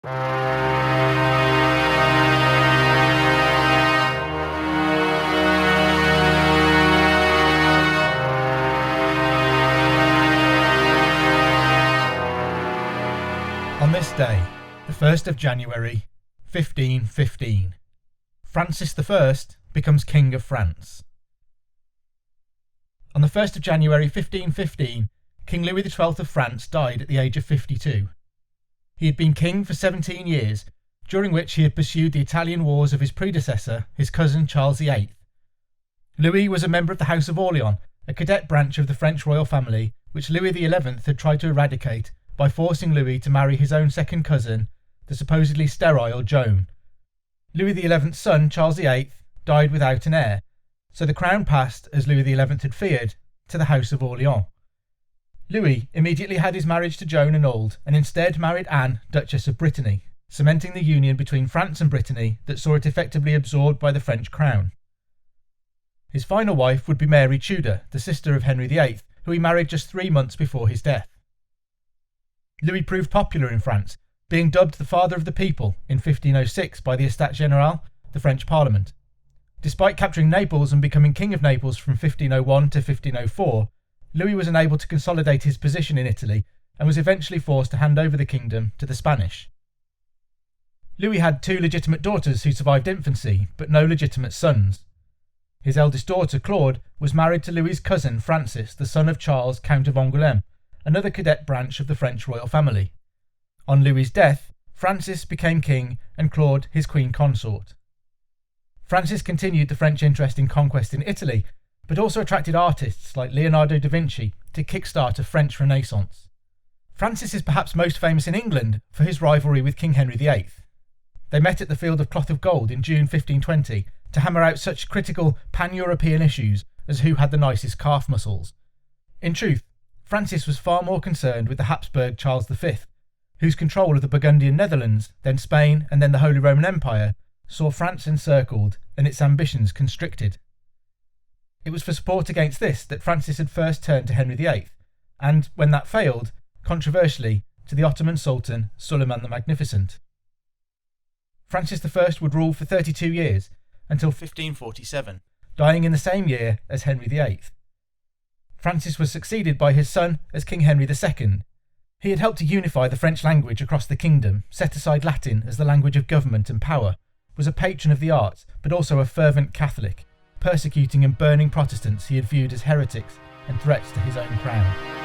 On this day, the 1st of January, 1515, Francis I becomes King of France. On the 1st of January 1515, King Louis XII of France died at the age of 52. He had been king for 17 years, during which he had pursued the Italian wars of his predecessor, his cousin Charles VIII. Louis was a member of the House of Orleans, a cadet branch of the French royal family, which Louis XI had tried to eradicate by forcing Louis to marry his own second cousin, the supposedly sterile Joan. Louis XI's son, Charles VIII, died without an heir, so the crown passed, as Louis XI had feared, to the House of Orleans. Louis immediately had his marriage to Joan annulled and instead married Anne, Duchess of Brittany, cementing the union between France and Brittany that saw it effectively absorbed by the French crown. His final wife would be Mary Tudor, the sister of Henry VIII, who he married just 3 months before his death. Louis proved popular in France, being dubbed the Father of the People in 1506 by the Estates Generales, the French Parliament. Despite capturing Naples and becoming King of Naples from 1501 to 1504, Louis was unable to consolidate his position in Italy and was eventually forced to hand over the kingdom to the Spanish. Louis had 2 legitimate daughters who survived infancy, but no legitimate sons. His eldest daughter, Claude, was married to Louis's cousin Francis, the son of Charles, Count of Angoulême, another cadet branch of the French royal family. On Louis's death, Francis became king and Claude his queen consort. Francis continued the French interest in conquest in Italy, but also attracted artists like Leonardo da Vinci to kickstart a French Renaissance. Francis is perhaps most famous in England for his rivalry with King Henry VIII. They met at the Field of Cloth of Gold in June 1520 to hammer out such critical pan-European issues as who had the nicest calf muscles. In truth, Francis was far more concerned with the Habsburg Charles V, whose control of the Burgundian Netherlands, then Spain and then the Holy Roman Empire, saw France encircled and its ambitions constricted. It was for support against this that Francis had first turned to Henry VIII, and, when that failed, controversially, to the Ottoman Sultan Suleiman the Magnificent. Francis I would rule for 32 years, until 1547, dying in the same year as Henry VIII. Francis was succeeded by his son as King Henry II. He had helped to unify the French language across the kingdom, set aside Latin as the language of government and power, was a patron of the arts, but also a fervent Catholic, persecuting and burning Protestants he had viewed as heretics and threats to his own crown.